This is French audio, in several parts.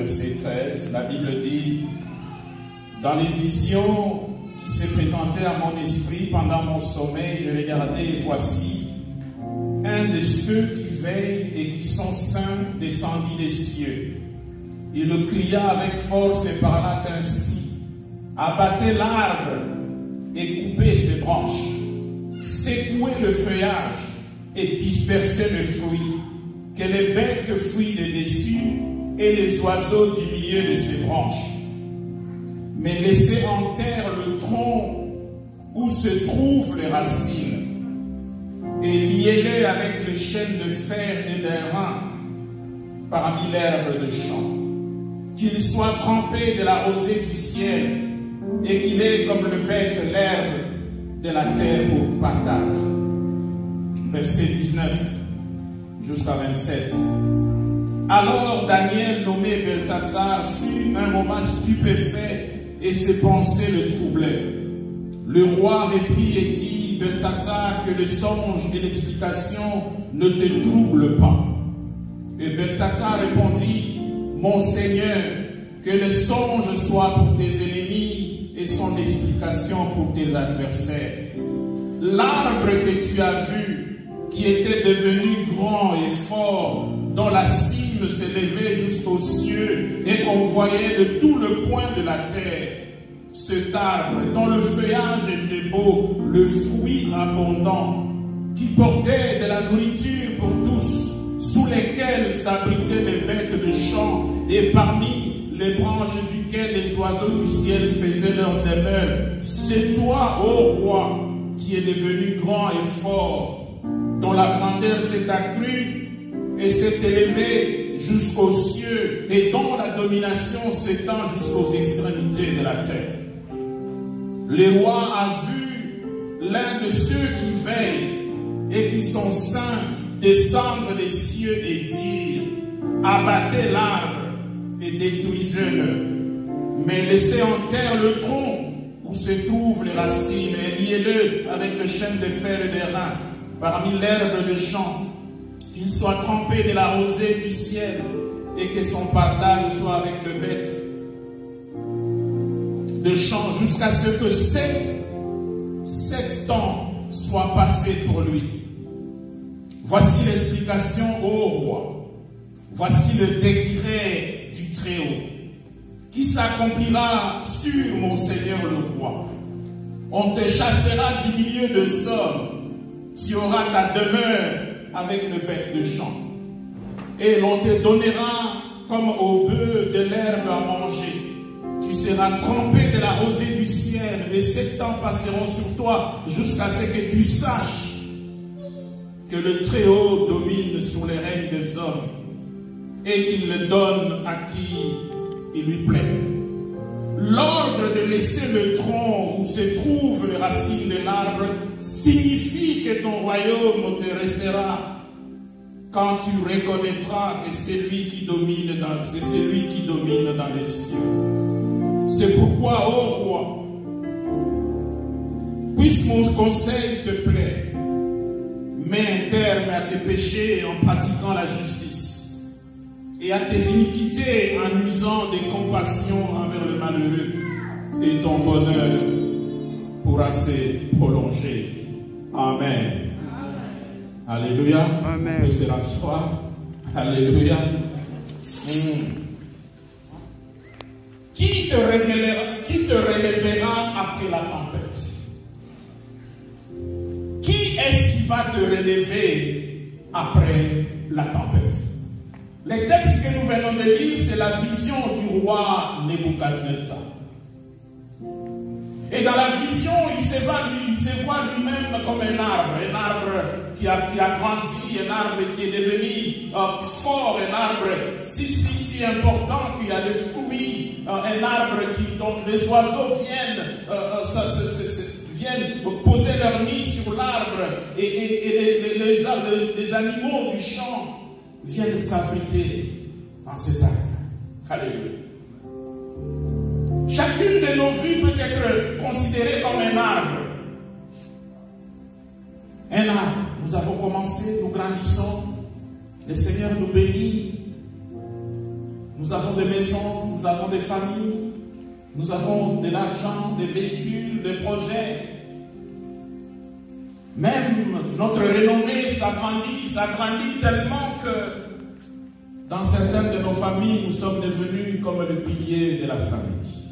verset 13, la Bible dit, dans les visions qui s'est présentées à mon esprit pendant mon sommeil, j'ai regardé et voici un de ceux qui veillent et qui sont saints descendit des cieux. Il cria avec force et parla ainsi, abattez l'arbre et coupez ses branches, secouez le feuillage et dispersez le fruit, que les bêtes fuient de dessus et les oiseaux du milieu de ses branches. Mais laissez en terre le tronc où se trouvent les racines, et liez-les avec le chêne de fer et d'airain parmi l'herbe de champ. Qu'il soit trempé de la rosée du ciel, et qu'il ait comme le bête l'herbe de la terre pour partage. Verset 19 jusqu'à 27. Alors Daniel, nommé Belthatsar, fut un moment stupéfait et ses pensées le troublaient. Le roi réprit et dit, Belthatsar, que le songe et l'explication ne te troublent pas. Et Belthatsar répondit, mon Seigneur, que le songe soit pour tes ennemis et son explication pour tes adversaires. L'arbre que tu as vu, qui était devenu grand et fort, dont la cime s'élevait jusqu'aux cieux et qu'on voyait de tout le point de la terre. Cet arbre, dont le feuillage était beau, le fruit abondant, qui portait de la nourriture pour tous, sous lesquels s'abritaient les bêtes de champ, et parmi les branches duquel les oiseaux du ciel faisaient leur demeure. C'est toi, ô roi, qui est devenu grand et fort, dont la grandeur s'est accrue et s'est élevée jusqu'aux cieux, et dont la domination s'étend jusqu'aux extrémités de la terre. Le roi a vu l'un de ceux qui veillent et qui sont saints descendre des cieux et dire, abattez l'arbre et détruisez-le, mais laissez en terre le tronc où se trouvent les racines, et liez-le avec le chêne de fer et d'airain parmi l'herbe de champ, qu'il soit trempé de la rosée du ciel, et que son partage soit avec le bête de champ, jusqu'à ce que 7 ans soient passés pour lui. Voici l'explication, ô roi. Voici le décret du Très-Haut, qui s'accomplira sur mon Seigneur le roi. On te chassera du milieu des hommes. Tu auras ta demeure avec le bête de champ. Et l'on te donnera comme au bœuf de l'herbe à manger. Tu seras trempé de la rosée du ciel, et 7 ans passeront sur toi jusqu'à ce que tu saches que le Très-Haut domine sur les règnes des hommes et qu'il le donne à qui il lui plaît. L'ordre de laisser le tronc où se trouvent les racines de l'arbre signifie que ton royaume te restera quand tu reconnaîtras que c'est celui qui domine dans les cieux. C'est pourquoi, ô roi, puisse mon conseil te plaire, mets un terme à tes péchés en pratiquant la justice, et à tes iniquités en usant de compassion envers le malheureux, et ton bonheur pourra se prolonger. Amen. Alléluia. Amen. Que c'est la soirée. Alléluia. Qui te relèvera après la tempête? Qui est-ce qui va te relever après la tempête? Le texte que nous venons de lire, c'est la vision du roi Nebuchadnezzar. Et dans la vision, il se voit lui-même comme un arbre qui a grandi, un arbre qui est devenu fort, un arbre si important qu'il y a des fruits, un arbre qui, donc les oiseaux viennent poser leur nid sur l'arbre, et les animaux du champ viennent s'abriter en cet arbre. Alléluia. Chacune de nos vies peut être considérée comme un arbre. Un arbre. Nous avons commencé, nous grandissons. Le Seigneur nous bénit. Nous avons des maisons, nous avons des familles, nous avons de l'argent, des véhicules, des projets. Même notre renommée s'agrandit tellement que dans certaines de nos familles, nous sommes devenus comme le pilier de la famille.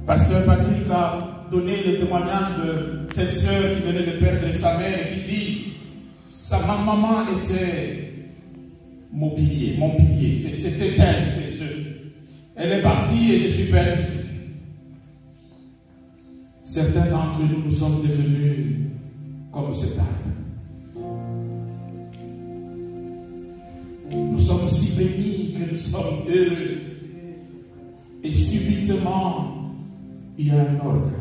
Pasteur Patrick a donné le témoignage de cette sœur qui venait de perdre sa mère et qui dit sa maman était mon pilier. C'était elle. Elle est partie et je suis perdu. Certains d'entre nous, nous sommes devenus comme cet arbre. Nous sommes si bénis que nous sommes heureux. Et subitement, il y a un ordre.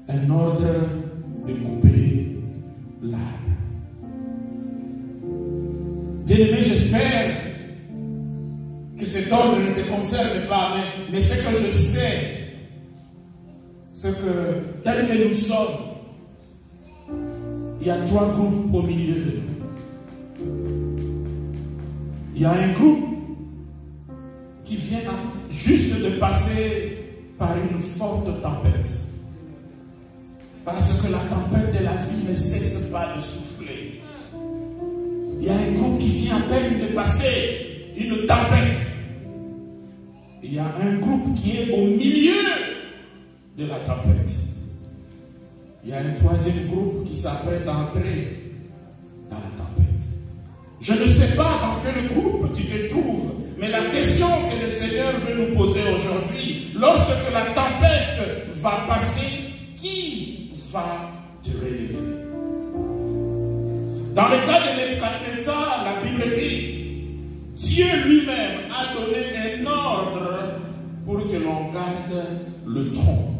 Un ordre de couper l'arbre. Bien-aimé, j'espère que cet ordre ne te concerne pas, mais ce que je sais, c'est que tel que nous sommes, il y a 3 groupes au milieu de nous. Il y a un groupe qui vient juste de passer par une forte tempête. Parce que la tempête de la vie ne cesse pas de souffler. Il y a un groupe qui vient à peine de passer une tempête. Il y a un groupe qui est au milieu de la tempête. Il y a un 3e groupe qui s'apprête à entrer dans la tempête. Je ne sais pas dans quel groupe tu te trouves, mais la question que le Seigneur veut nous poser aujourd'hui, lorsque la tempête va passer, qui va te relever? Dans le cas de Nebuchadnezzar, la Bible dit, Dieu lui-même a donné un ordre pour que l'on garde le tronc.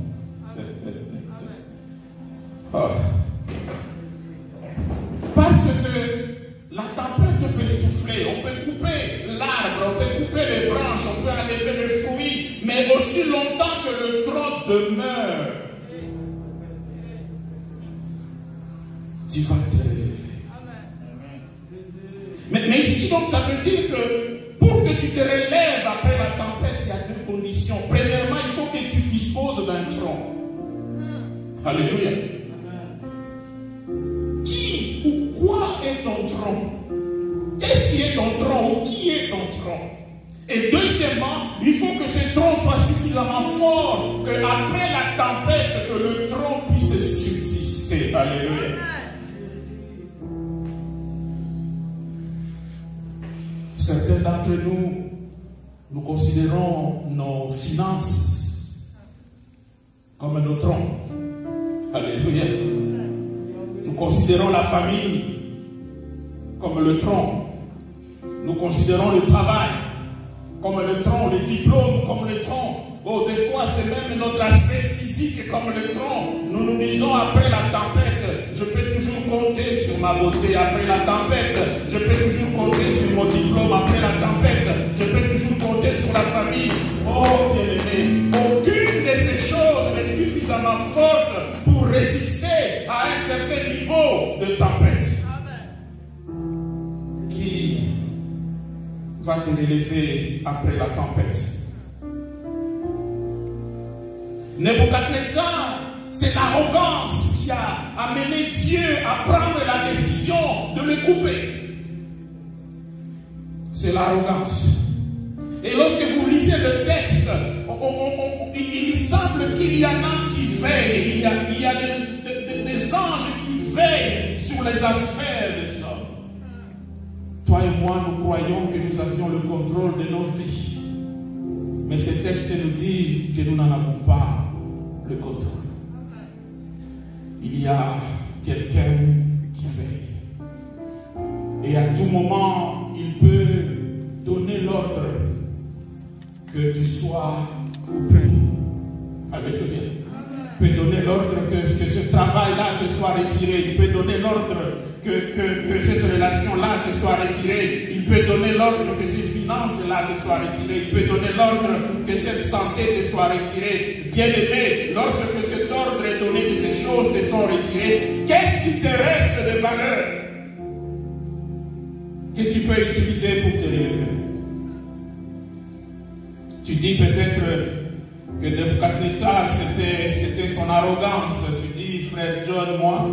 Oh. Parce que la tempête peut souffler, on peut couper l'arbre, on peut couper les branches, on peut enlever le fruit, mais aussi longtemps que le tronc demeure, tu vas te relever. Mais ici donc ça veut dire que pour que tu te relèves après la tempête, il y a 2 conditions. Premièrement, il faut que tu disposes d'un tronc. Alléluia. Qui ou quoi est ton tronc? Qu'est-ce qui est ton tronc ou qui est ton tronc? Et deuxièmement, il faut que ce tronc soit suffisamment fort que après la tempête, que le tronc puisse subsister. Alléluia. Certains d'entre nous, nous considérons nos finances comme nos troncs. Alléluia. Nous considérons la famille comme le tronc. Nous considérons le travail comme le tronc, le diplôme comme le tronc. Oh, des fois, c'est même notre aspect physique comme le tronc. Nous nous disons après la tempête, je peux toujours compter sur ma beauté après la tempête. Je peux toujours compter sur mon diplôme après la tempête. Je peux toujours compter sur la famille. Oh, bien-aimé, aucune de ces choses n'est suffisamment forte pour résister à un certain niveau de tempête. Amen. Qui va te relever après la tempête? Nebuchadnezzar, c'est l'arrogance qui a amené Dieu à prendre la décision de le couper. C'est l'arrogance. Et lorsque vous lisez le texte, il semble qu'il y en a qui veillent. Il y a des anges qui veillent sur les affaires des hommes. Toi et moi, nous croyons que nous avions le contrôle de nos vies. Mais ce texte nous dit que nous n'en avons pas le contrôle. Il y a quelqu'un qui veille. Et à tout moment, il peut donner l'ordre que tu sois coupé. Alléluia. Il peut donner l'ordre que ce travail-là te soit retiré. Il peut donner l'ordre que cette relation-là te soit retirée. Il peut donner l'ordre que ces finances-là te soient retirées. Il peut donner l'ordre que cette santé te soit retirée. Bien-aimé, lorsque cet ordre est donné, que ces choses te sont retirées, qu'est-ce qui te reste de valeur? que tu peux utiliser pour te relever. Tu dis peut-être que Nebuchadnezzar, c'était son arrogance. Tu dis, frère John, moi,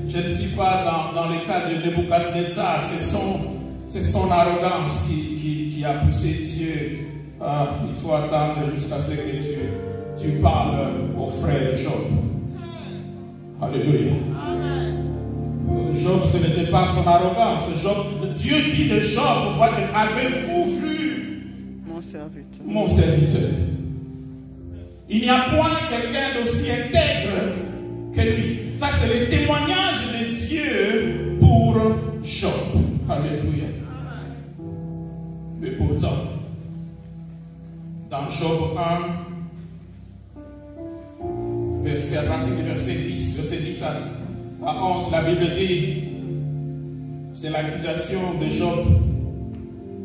je ne suis pas dans le cas de Nebuchadnezzar. C'est son arrogance qui a poussé Dieu. Il faut attendre jusqu'à ce que tu parles au frère Job. Alléluia. Job, ce n'était pas son arrogance. Dieu dit de Job, avez-vous vu mon serviteur? Il n'y a point quelqu'un d'aussi intègre que lui. Ça, c'est le témoignage de Dieu pour Job. Alléluia. Mais pourtant, dans Job 1, verset 10 à 11, la Bible dit, c'est l'accusation de Job,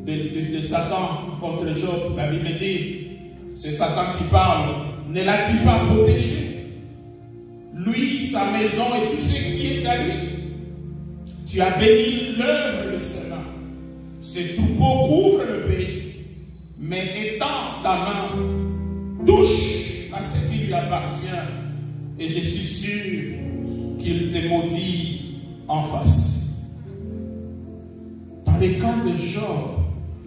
de Satan contre Job. La Bible dit, c'est Satan qui parle. Ne l'as-tu pas protégé? Lui, sa maison et tout ce qui est à lui. Tu as béni l'œuvre de ses mains. Ses troupeaux couvrent le pays. Mais étends ta main, touche à ce qui lui appartient. Et je suis sûr qu'il te maudit en face. Dans le cas de Job,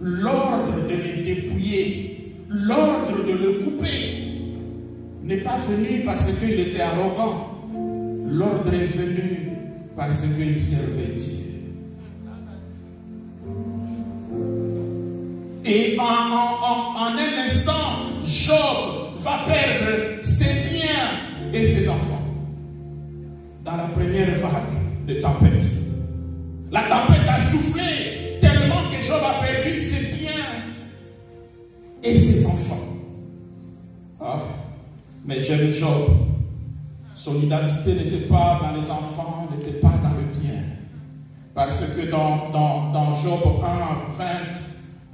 l'ordre de le dépouiller, l'ordre de le couper, n'est pas venu parce qu'il était arrogant. L'ordre est venu parce qu'il servait Dieu. Et en un instant, Job va perdre ses biens et ses enfants. Dans la première vague de tempête. La tempête a soufflé tellement que Job a perdu ses biens et ses enfants. Mais j'aime Job. Son identité n'était pas dans les enfants, n'était pas dans le bien. Parce que dans Job 1, 20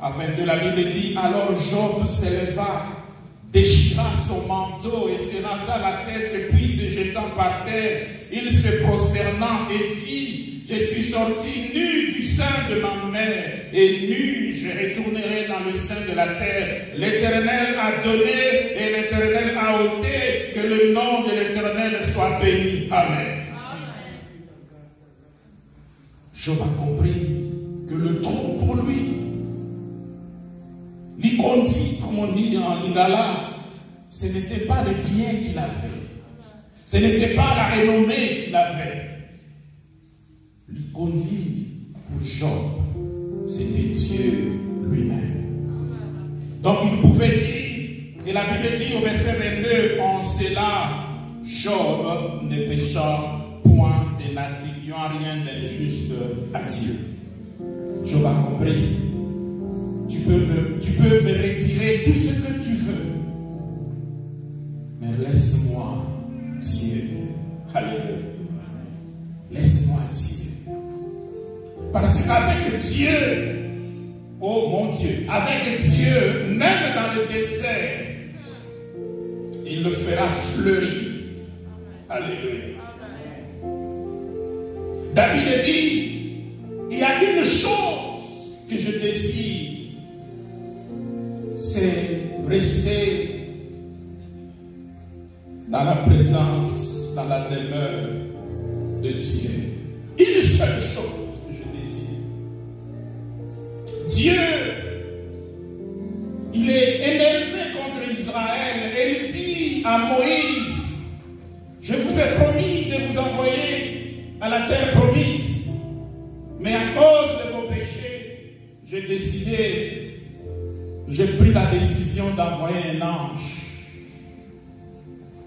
à 22, la Bible dit, alors Job s'éleva, déchira son manteau et se rasa la tête, puis se jetant par terre, il se prosterna et dit, je suis sorti nu du sein de ma mère, et nu je retournerai dans le sein de la terre. L'Éternel a donné et l'Éternel a ôté, que le nom de l'Éternel soit béni. Amen. Job a compris que le trou pour lui, l'Ikondi, comme on dit en lingala, ce n'était pas le bien qu'il avait. Ce n'était pas la renommée qu'il avait. L'Ikondi pour Job, c'était Dieu lui-même. Donc il pouvait dire, et la Bible dit au verset 22, en cela, Job ne pécha point et n'attribuant rien d'injuste à Dieu. Job a compris. Tu peux me retirer tout ce que tu veux. Mais laisse-moi Dieu. Alléluia. Laisse-moi Dieu. Parce qu'avec Dieu, oh mon Dieu, avec Dieu, même dans le désert, il le fera fleurir. Alléluia. David dit, il y a une chose que je désire, c'est rester dans la présence, dans la demeure de Dieu. Une seule chose que je désire. Dieu, il est énervé contre Israël et il dit à Moïse, je vous ai promis de vous envoyer à la terre promise, mais à cause de vos péchés, j'ai pris la décision d'envoyer un ange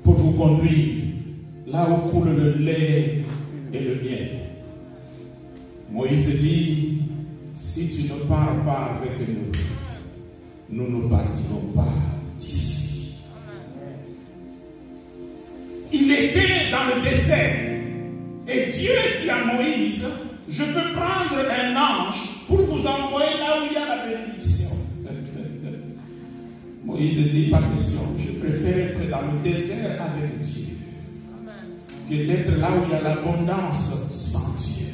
pour vous conduire là où coule le lait et le miel. Moïse dit, si tu ne pars pas avec nous, nous ne partirons pas d'ici. Il était dans le désert et Dieu dit à Moïse, je veux prendre un ange pour vous envoyer là où il y a la bénédiction. Moïse dit, pas question, je préfère être dans le désert avec Dieu que d'être là où il y a l'abondance sans Dieu.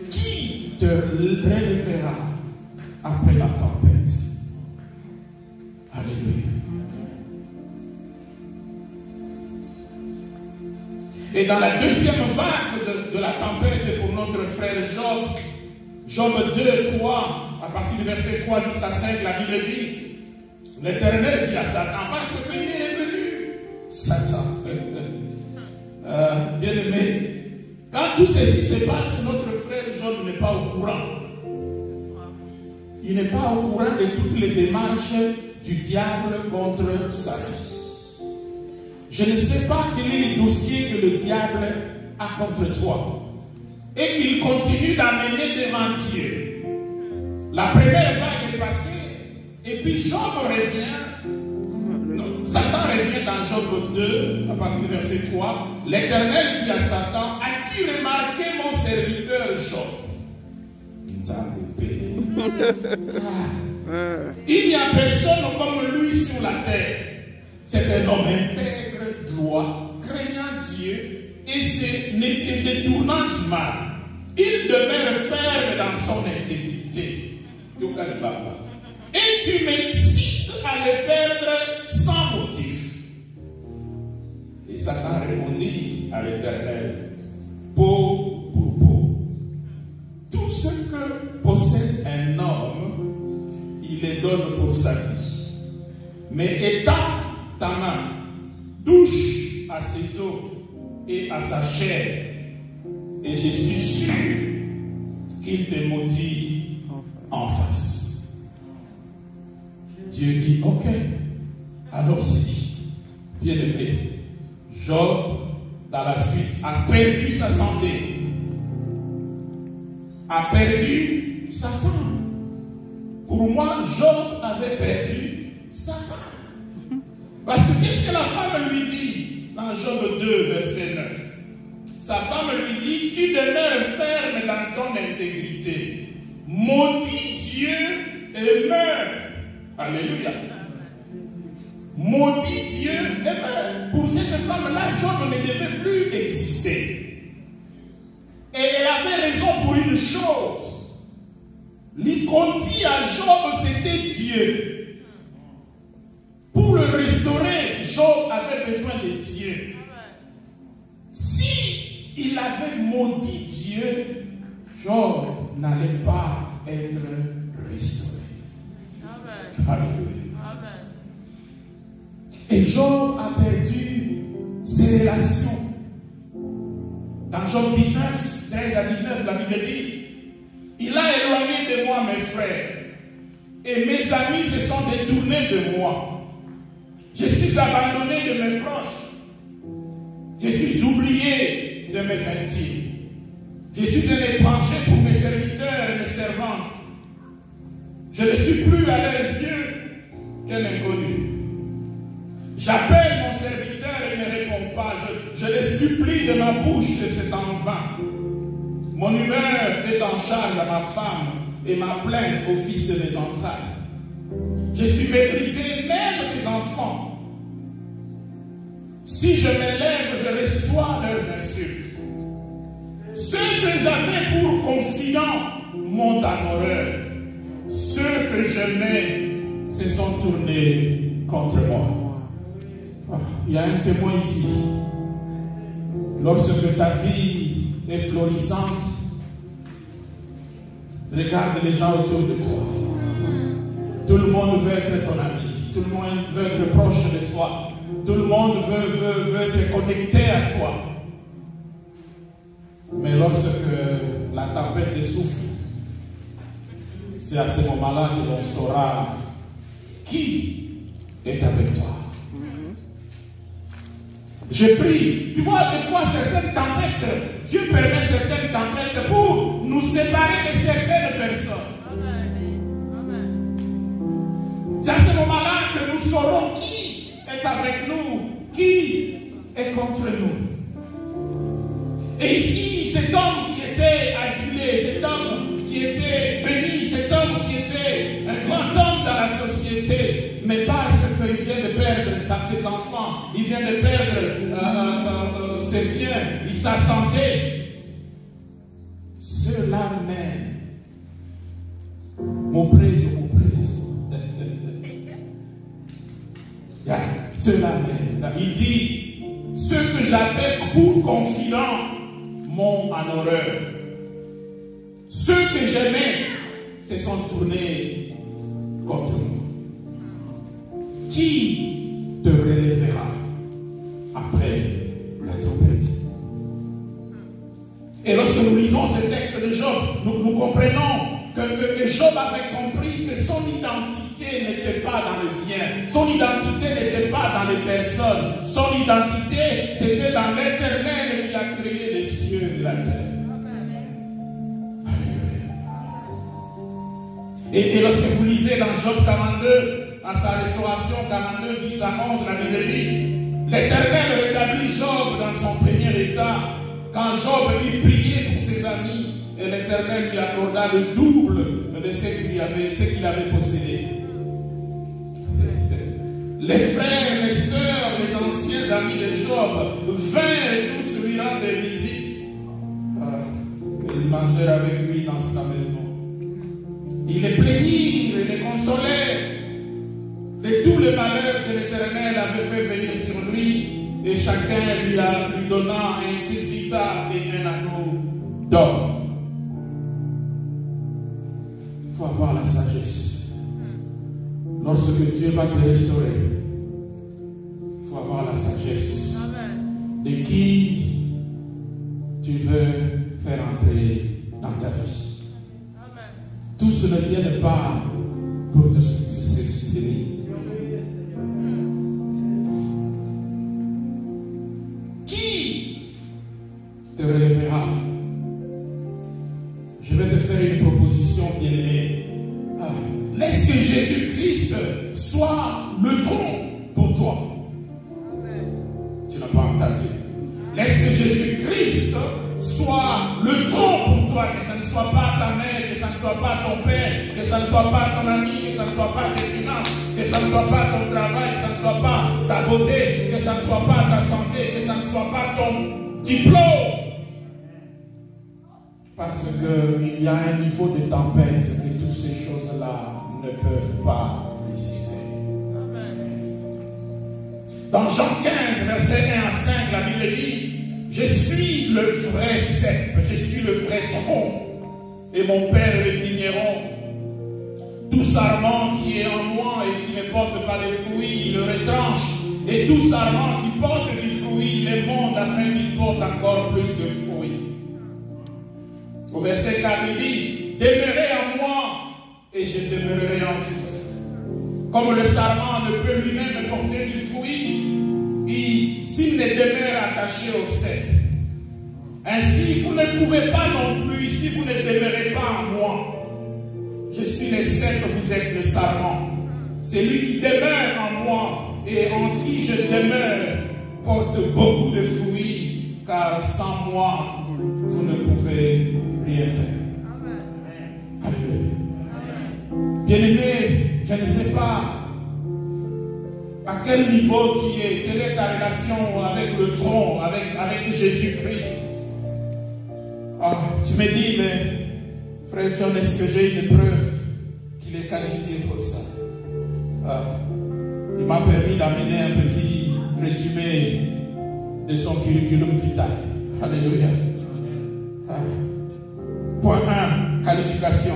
Qui te relèvera après la tempête. Alléluia. Et dans la deuxième vague de la tempête pour notre frère Job, Job 2, 3, à partir du verset 3 jusqu'à 5, la Bible dit, l'Éternel dit à Satan, parce qu'il est venu, Satan, bien aimé, quand tout ceci se passe, notre frère Job n'est pas au courant. Il n'est pas au courant de toutes les démarches du diable contre sa vie. Je ne sais pas quel est le dossier que le diable a contre toi. Et qu'il continue d'amener devant Dieu. La première vague est passée. Et puis Job revient. Non, Satan revient dans Job 2, à partir du verset 3. L'Éternel dit à Satan, as-tu remarqué mon serviteur Job? Il n'y a personne comme lui sur la terre. C'est un homme intègre, droit, craignant Dieu et se détournant du mal. Il demeure ferme dans son intégrité. Et tu m'excites à le perdre sans motif. Et Satan répondit à l'Éternel, peau pour peau. Tout ce que possède un homme, il le donne pour sa vie. Mais étant ta main, touche à ses os et à sa chair, et je suis sûr qu'il te maudit en face. Dieu dit, ok, alors si, bien aimé, Job, dans la suite, a perdu sa santé, a perdu sa femme. Pour moi, Job avait perdu sa femme. Parce que qu'est-ce que la femme lui dit dans Job 2, verset 9? Sa femme lui dit, tu demeures ferme dans ton intégrité. Maudit Dieu et meurs. Alléluia. Maudit Dieu et meurs. Pour cette femme-là, Job ne devait plus exister. Et elle avait raison pour une chose. Ce qu'on dit à Job, c'était Dieu. Pour le restaurer, Job avait besoin de Dieu. Si il avait maudit Dieu, Job n'allait pas être restauré. Amen. Alléluia. Amen. Et Job a perdu ses relations. Dans Job 19, 13 à 19, la Bible dit, il a éloigné de moi mes frères, et mes amis se sont détournés de moi. Je suis abandonné de mes proches. Je suis oublié de mes intimes. Je suis un étranger pour mes serviteurs et mes servantes. Je ne suis plus à leurs yeux qu'un inconnu. J'appelle mon serviteur et il ne répond pas. Je le supplie de ma bouche et c'est en vain. Mon humeur est en charge à ma femme et ma plainte au fils de mes entrailles. Je suis méprisé même des enfants. Si je m'élève, je reçois leurs insultes. Ceux que j'avais pour confidents m'ont en horreur. Ceux que j'aimais se sont tournés contre moi. Il y a un témoin ici. Lorsque ta vie est florissante, regarde les gens autour de toi. Tout le monde veut être ton ami. Tout le monde veut être proche de toi. Tout le monde veut te connecter à toi. Mais lorsque la tempête souffle, c'est à ce moment-là que l'on saura qui est avec toi. Je prie. Tu vois, des fois, certaines tempêtes, Dieu permet certaines tempêtes pour nous séparer de certaines personnes. C'est à ce moment-là que nous saurons qui est avec nous, qui est contre nous. Et ici, cet homme qui était adulé, cet homme qui était béni, cet homme qui était un grand homme dans la société, mais parce qu'il vient de perdre ses enfants, il vient de perdre ses biens, sa santé, cela même Au preso. Cela même. Il dit, ceux que j'avais pour confidents m'ont en horreur. Ceux que j'aimais se sont tournés contre moi. Qui te relèvera après la trompette? Et lorsque nous lisons ce texte de Job, nous comprenons que Job avait compris que son identité n'était pas dans le bien, son identité n'était pas dans les personnes, son identité c'était dans l'Éternel qui a créé les cieux et la terre. Et lorsque vous lisez dans Job 42, à sa restauration 42, 10 à 11, la Bible dit, l'Éternel rétablit Job dans son premier état. Quand Job eut prié pour ses amis, et l'Éternel lui accorda le double de ce qu'il avait possédé. Les frères, les sœurs, les anciens amis de Job vinrent tous lui rendre visite. Ils mangèrent avec lui dans sa maison. Ils les plaignirent et les consolaient de tous les malheurs que l'Éternel avait fait venir sur lui, et chacun lui donna un quesita et un anneau d'or. Il faut avoir la sagesse. Lorsque Dieu va te restaurer, il faut avoir la sagesse. Amen. De qui tu veux faire entrer dans ta vie. Amen. Tout ce ne vient pas pour te soutenir. Qui te relèvera? Je vais te faire une proposition bien-aimée. Laisse que Jésus-Christ soit le tronc pour toi. Amen. Tu n'as pas entendu. Laisse que Jésus-Christ soit le tronc pour toi, que ça ne soit pas ta mère, que ça ne soit pas ton père, que ça ne soit pas ton ami, que ça ne soit pas tes finances, que ça ne soit pas ton travail, que ça ne soit pas ta beauté, que ça ne soit pas ta santé, que ça ne soit pas ton diplôme. Parce qu'il y a un niveau de tempête et toutes ces choses-là ne peuvent pas résister. Amen. Dans Jean 15, verset 1 à 5, la Bible dit, je suis le vrai cep, je suis le vrai tronc, et mon Père est le vigneron. Tout sarment qui est en moi et qui ne porte pas de fruits, il le retranche, et tout sarment qui porte du fruit, il le monte afin qu'il porte encore plus de fruits. Au verset 4, il dit, demeurez en moi et je demeurerai en vous. Comme le sarment ne peut lui-même porter du fruit, s'il ne demeure attaché au cep. Ainsi, vous ne pouvez pas non plus, si vous ne demeurez pas en moi. Je suis le cep, vous êtes le sarment. Celui qui demeure en moi et en qui je demeure porte beaucoup de fruits, car sans moi, vous ne pouvez rien faire. Amen. Bien-aimé, je ne sais pas à quel niveau tu es, quelle est ta relation avec le tronc, avec Jésus-Christ. Tu me dis, mais frère John, est-ce que j'ai une preuve qu'il est qualifié pour ça? Il m'a permis d'amener un petit résumé de son curriculum vitae. Alléluia. Point 1, qualification.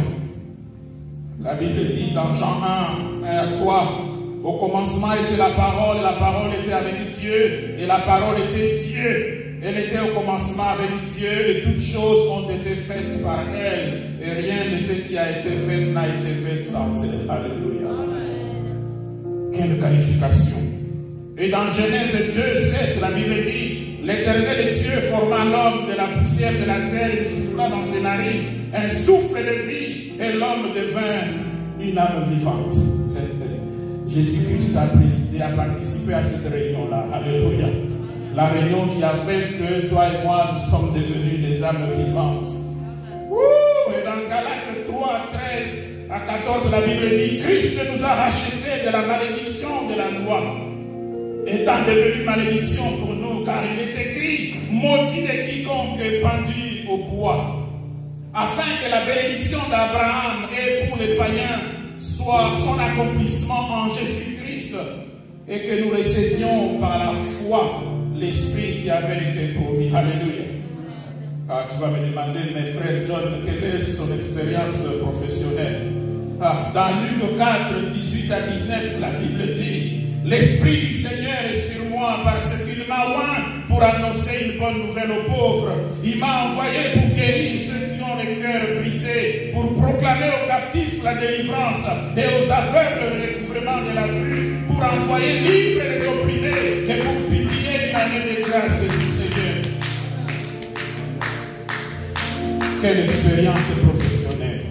La Bible dit dans Jean 1, 1 à 3, au commencement était la parole était avec Dieu, et la parole était Dieu. Elle était au commencement avec Dieu, et toutes choses ont été faites par elle, et rien de ce qui a été fait n'a été fait sans elle. Alléluia. Quelle qualification. Et dans Genèse 2, 7, la Bible dit, l'Éternel Dieu forma l'homme de la poussière de la terre, et souffla dans ses narines un souffle de vie, et l'homme devint une âme vivante. Jésus-Christ a présidé, a participé à cette réunion-là. Alléluia. La réunion qui a fait que toi et moi, nous sommes devenus des âmes vivantes. Et dans Galates 3, 13 à 14, la Bible dit, Christ nous a rachetés de la malédiction de la loi, étant devenu malédiction pour nous, car il est écrit, maudit est quiconque est pendu au bois, afin que la bénédiction d'Abraham et pour les païens soit son accomplissement en Jésus-Christ et que nous recevions par la foi l'Esprit qui avait été promis. Alléluia. Ah, tu vas me demander, mes frères John, quelle est son expérience professionnelle? Ah, dans Luc 4, 18 à 19, la Bible dit: l'Esprit du Seigneur est sur moi parce qu'il m'a oint pour annoncer une bonne nouvelle aux pauvres. Il m'a envoyé pour guérir ceux qui ont les cœurs brisés, pour proclamer aux captifs la délivrance et aux aveugles le recouvrement de la vue, pour envoyer libres les opprimés et pour publier une année de grâce du Seigneur. Quelle expérience professionnelle.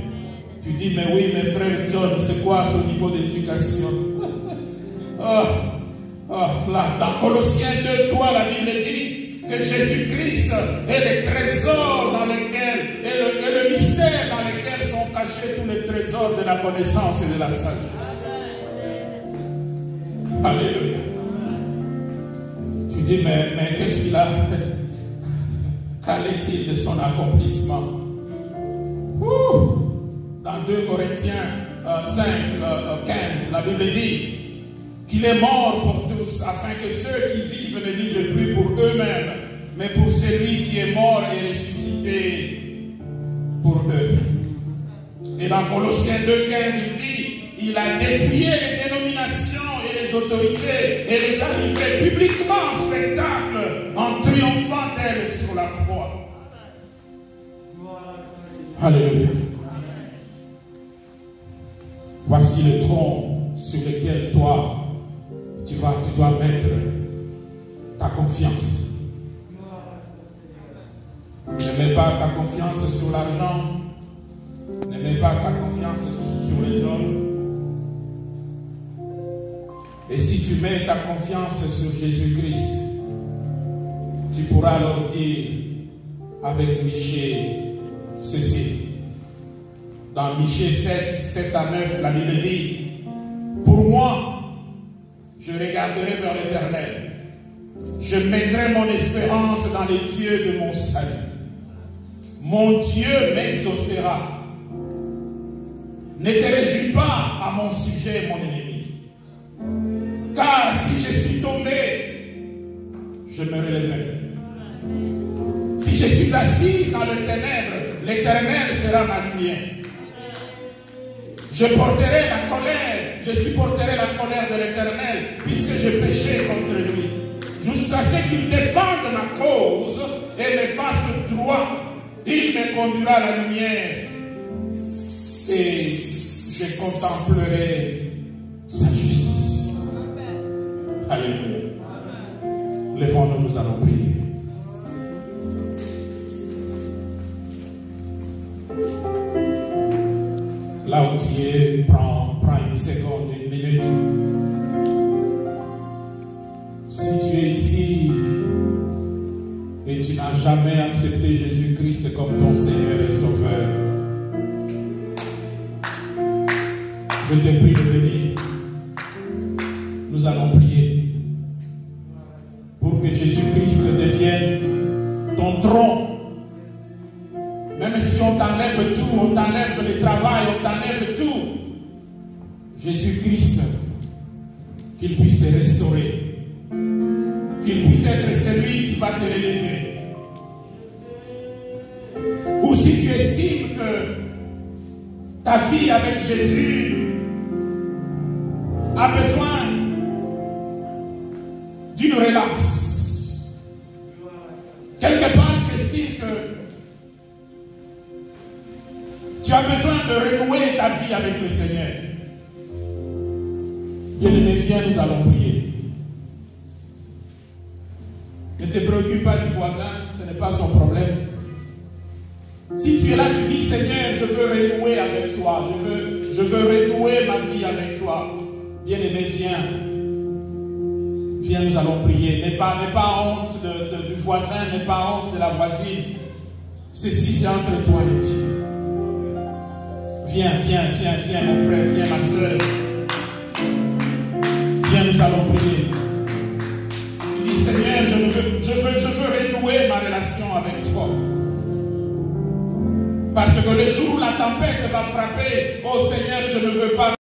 Tu dis, mais oui, mes frères John, c'est quoi son niveau d'éducation? Dans Colossiens 2:3, la Bible dit que Jésus-Christ est le trésor dans lequel, et le mystère dans lequel sont cachés tous les trésors de la connaissance et de la sagesse. Alléluia. Tu dis, mais qu'est-ce qu'il a? Qu'allait-il de son accomplissement? Dans 2 Corinthiens 5, 15, la Bible dit qu'il est mort pour tous, afin que ceux qui vivent ne vivent plus pour eux-mêmes, mais pour celui qui est mort et ressuscité pour eux. Et dans Colossiens 2,15, il dit: il a dépouillé les dénominations et les autorités et les a livrées publiquement en spectacle, en triomphant d'elles sur la croix. Alléluia. Voici le tronc sur lequel toi, tu dois mettre ta confiance. Ne mets pas ta confiance sur l'argent. Ne mets pas ta confiance sur les hommes. Et si tu mets ta confiance sur Jésus-Christ, tu pourras leur dire avec Michée ceci. Dans Michée 7 à 9, la Bible dit: pour moi, je regarderai vers l'Éternel. Je mettrai mon espérance dans les dieux de mon salut. Mon Dieu m'exaucera. Ne te réjouis pas à mon sujet, mon ennemi. Car si je suis tombé, je me relèverai. Si je suis assise dans les ténèbres, l'Éternel sera ma lumière. Je porterai la colère, je supporterai la colère de l'Éternel, puisque j'ai péché contre lui. Jusqu'à ce qu'il défende ma cause et me fasse droit, il me conduira à la lumière et je contemplerai sa justice. Alléluia. Lèvons-nous, nous allons prier. Là où tu es, prends une seconde, une minute. Si tu es ici et tu n'as jamais accepté Jésus-Christ comme ton Seigneur et Sauveur, je te prie de venir. Nous allons prier pour que Jésus-Christ devienne ton tronc. Même si on t'enlève tout, on t'enlève le travail, on t'enlève tout, Jésus-Christ, qu'il puisse te restaurer, qu'il puisse être celui qui va te relever. Ou si tu estimes que ta vie avec Jésus a besoin d'une relance, quelque part tu estimes que tu as besoin de renouer ta vie avec le Seigneur. Bien-aimé, viens, nous allons prier. Ne te préoccupe pas du voisin, ce n'est pas son problème. Si tu es là, tu dis: Seigneur, je veux renouer avec toi, je veux renouer ma vie avec toi. Bien-aimé, viens. Viens, nous allons prier. N'aie pas honte du voisin, n'aie pas honte de la voisine. Ceci, c'est entre toi et Dieu. Viens, mon frère, viens, ma soeur. Viens, nous allons prier. Il dit: Seigneur, je veux renouer ma relation avec toi. Parce que le jour où la tempête va frapper, oh Seigneur, je ne veux pas